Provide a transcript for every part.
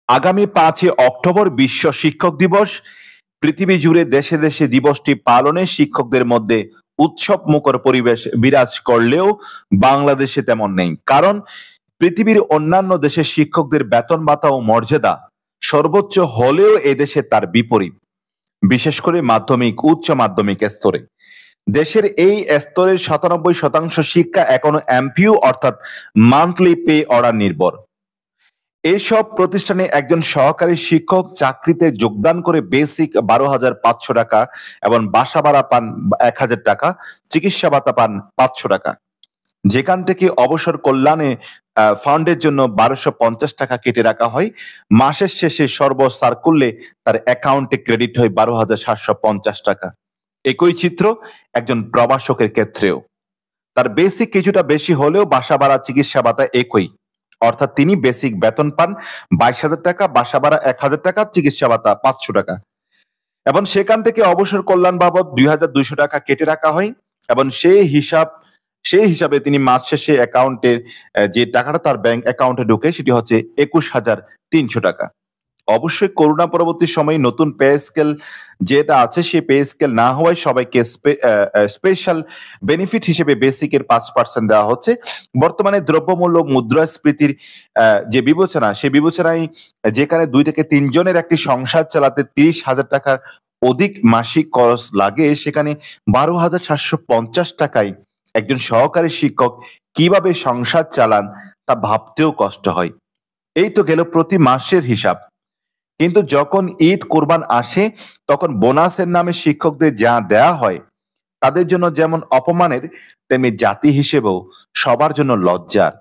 আগামী 5ই অক্টোবর বিশ্ব শিক্ষক দিবস। পৃথিবী জুড়ে দেশে দেশে দিবসটি পালনে শিক্ষকদের মধ্যে উৎসব মুখর পরিবেশ বিরাজ করলেও বাংলাদেশে তেমন নেই। কারণ পৃথিবীর অন্যান্য দেশের শিক্ষকদের বেতন ভাতা ও মর্যাদা সর্বোচ্চ হলেও এদেশে তার বিপরীত, বিশেষ করে মাধ্যমিক উচ্চ মাধ্যমিক স্তরে। দেশের এই স্তরের 97% শিক্ষা এখনো এমপিইউ অর্থাৎ মান্থলি পে অর্ডার নির্ভর। এসব প্রতিষ্ঠানে একজন সহকারী শিক্ষক চাকরিতে যোগদান করে বেসিক 12,500 টাকা এবং বাসা ভাড়া পান 1,000 টাকা, চিকিৎসা ভাতা পান 500 টাকা। যেখান থেকে অবসর কল্যাণে ফান্ডের জন্য 1250 টাকা কেটে রাখা হয়। মাসের শেষে সর্বসার করলে তার অ্যাকাউন্টে ক্রেডিট হয় 12,750 টাকা। একই চিত্র একজন প্রবাসকের ক্ষেত্রেও। তার বেসিক কিছুটা বেশি হলেও বাসা ভাড়া চিকিৎসা ভাতা একই, অর্থাৎ তিনি বেসিক বেতন পান 22,000 টাকা, বাসা ভাড়া 1,000 টাকা, চিকিৎসা ভাতা 500 টাকা। এবং সেখান থেকে অবসর কল্যাণ বাবদ 2,200 টাকা কেটে রাখা হয় এবং সেই হিসাবে তিনি মাস শেষে অ্যাকাউন্টে যে টাকাটা তার ব্যাংক অ্যাকাউন্টে ঢুকে সেটি হচ্ছে 21,300 টাকা। অবশ্যই করোনা পরবর্তী সময়ে নতুন পে স্কেল যেটা আছে সেই পে স্কেল না হওয়ায় সবাইকে স্পেশাল বেনিফিট হিসেবে বেসিকের 5% দেওয়া হচ্ছে। বর্তমানে দ্রব্যমূল্য মুদ্রাস্ফীতির যে বিবেচনা, সেই বিবেচনায় যেখানে 2 থেকে 3 জনের একটি সংসার চালাতে 30,000 টাকার অধিক মাসিক খরচ লাগে, সেখানে 12,750 টাকায় একজন সহকারী শিক্ষক কিভাবে সংসার চালান তা ভাবতেও কষ্ট হয়। এই তো গেল প্রতি মাসের হিসাব। কিন্তু যখন ঈদ কোরবান আসে তখন বোনাসের নামে শিক্ষকদের যা দেয়া হয় তাদের জন্য যেমন অপমানের তেমনি জাতি হিসেবেও সবার জন্য লজ্জার।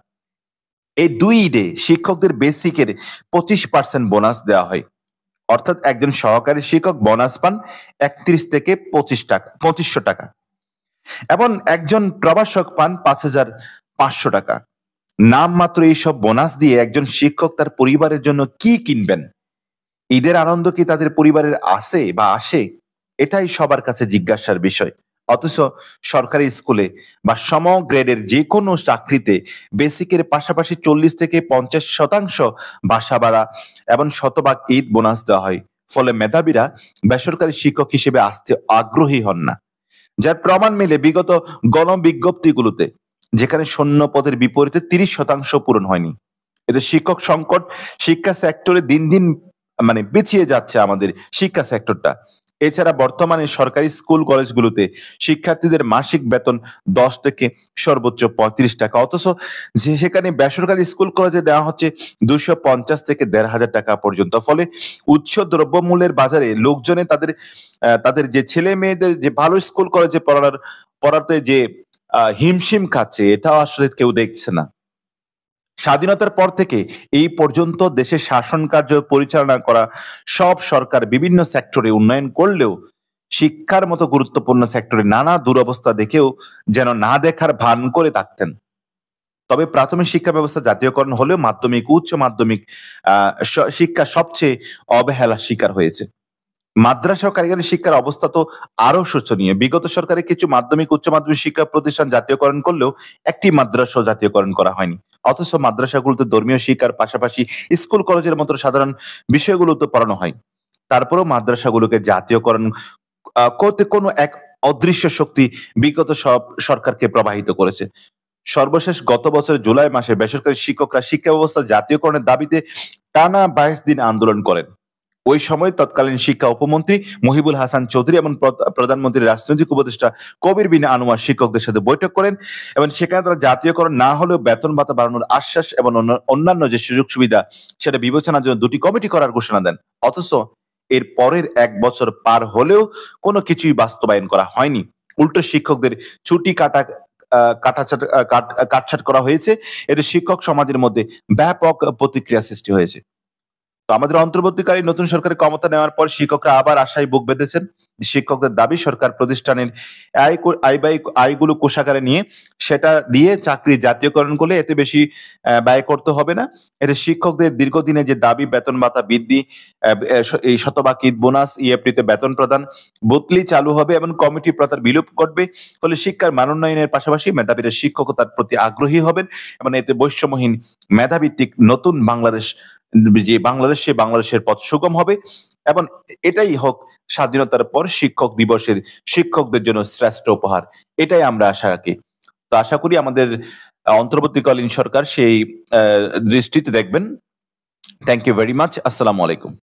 এই 2 ঈদে শিক্ষকদের বেসিকের 25% বোনাস দেওয়া হয়, অর্থাৎ একজন সহকারী শিক্ষক বোনাস পান 31 থেকে 2500 টাকা এবং একজন প্রবাসক পান 5,500 টাকা। নামমাত্র এইসব বোনাস দিয়ে একজন শিক্ষক তার পরিবারের জন্য কি কিনবেন? ঈদের আনন্দ কি তাদের পরিবারের আসে বা আসে? এটাই সবার কাছে জিজ্ঞাসার বিষয়। অথচ সরকারি স্কুলে বা সম গ্রেডের যে কোনো চাকরিতে বেসিকের পাশাপাশি 40 থেকে 50% বাসা ভাড়া এবং শতভাগ ঈদ বোনাস দেওয়া হয়। ফলে মেধাবীরা বেসরকারি শিক্ষক হিসেবে আসতে আগ্রহী হন না, যার প্রমাণ মেলে বিগত গণবিজ্ঞপ্তিগুলোতে, যেখানে শূন্য পদের বিপরীতে 30% পূরণ হয়নি। এতে শিক্ষক সংকট শিক্ষা সেক্টরে দিন দিন পিছিয়ে যাচ্ছে আমাদের শিক্ষা সেক্টরটা। এছাড়া বর্তমানে সরকারি স্কুল কলেজগুলোতে শিক্ষার্থীদের মাসিক বেতন 10 থেকে সর্বোচ্চ 35 টাকা, অথচ সেখানে বেসরকারি স্কুল কলেজে দেওয়া হচ্ছে 250 থেকে 1,500 টাকা পর্যন্ত। ফলে উচ্চ দ্রব্যমূল্যের বাজারে লোকজনে তাদের যে ছেলে মেয়েদের যে ভালো স্কুল কলেজে পড়াতে যে হিমশিম খাচ্ছে, এটাও আসলে কেউ দেখছে না। স্বাধীনতার পর থেকে এই পর্যন্ত দেশের শাসন কার্য পরিচালনা করা সব সরকার বিভিন্ন সেক্টরে উন্নয়ন করলেও শিক্ষার মতো গুরুত্বপূর্ণ সেক্টরে নানা দুরবস্থা দেখেও যেন না দেখার ভান করে থাকতেন। তবে প্রাথমিক শিক্ষা ব্যবস্থা জাতীয়করণ হলেও মাধ্যমিক উচ্চ মাধ্যমিক শিক্ষা সবচেয়ে অবহেলার শিকার হয়েছে। মাদ্রাসা ও কারিগরি শিক্ষার অবস্থা তো আরো শোচনীয়। বিগত সরকারের কিছু মাধ্যমিক উচ্চ মাধ্যমিক শিক্ষা প্রতিষ্ঠান জাতীয়করণ করলেও একটি মাদ্রাসা জাতীয়করণ করা হয়নি। অথচ মাদ্রাসাগুলোতে ধর্মীয় শিক্ষার পাশাপাশি স্কুল কলেজের মতো সাধারণ বিষয়গুলো তো পড়ানো হয়। তারপরেও মাদ্রাসাগুলোকে জাতীয়করণ করতে কোনো এক অদৃশ্য শক্তি বিগত সব সরকারকে প্রবাহিত করেছে। সর্বশেষ গত বছর জুলাই মাসে বেসরকারি শিক্ষকরা শিক্ষা ব্যবস্থা জাতীয়করণের দাবিতে টানা 22 দিন আন্দোলন করেন। ওই সময় তৎকালীন শিক্ষা উপমন্ত্রী মহিবুল হাসান চৌধুরী এবং প্রধানমন্ত্রীর রাজনৈতিক উপদেষ্টা কবির বিন আনোয়ার শিক্ষকদের সাথে বৈঠক করেন এবং সেখানে তারা জাতীয়করণ না হলেও বেতন ভাতা বাড়ানোর আশ্বাস এবং অন্যান্য যে সুযোগ সুবিধা সেটা বিবেচনার জন্য 2টি কমিটি করার ঘোষণা দেন। অথচ এর পরের 1 বছর পার হলেও কোনো কিছুই বাস্তবায়ন করা হয়নি। উল্টো শিক্ষকদের ছুটি কাটছাট করা হয়েছে। এতে শিক্ষক সমাজের মধ্যে ব্যাপক প্রতিক্রিয়া সৃষ্টি হয়েছে। তো আমাদের অন্তর্বর্তীকালীন নতুন সরকারের ক্ষমতা নেওয়ার পর শিক্ষকরা আবার আশায় বুক বেঁধেছেন। শিক্ষকদের দাবি সরকার প্রতিষ্ঠানের আয়গুলো কোষাগারে নিয়ে সেটা দিয়ে চাকরি জাতীয়করণ করলে এতে বেশি ব্যয় করতে হবে না। এতে শিক্ষকদের দীর্ঘদিনের যে দাবি বেতন ভাতা বৃদ্ধি, এই শতভাগ ঈদ বোনাস, ইএফটিতে বেতন প্রদান, বদলি চালু হবে এবং কমিটি প্রথার বিলোপ ঘটবে। ফলে শিক্ষার মান উন্নয়নের পাশাপাশি মেধাবীরা শিক্ষকতার প্রতি আগ্রহী হবেন এবং এতে বৈষম্যহীন মেধাভিত্তিক নতুন বাংলাদেশ যে বাংলাদেশের পথ সুগম হবে এবং এটাই হোক স্বাধীনতার পর শিক্ষক দিবসের শিক্ষকদের জন্য শ্রেষ্ঠ উপহার। এটাই আমরা আশা রাখি। তো আশা করি আমাদের অন্তর্বর্তীকালীন সরকার সেই দৃষ্টিতে দেখবেন। Thank you very much. আসসালামু আলাইকুম।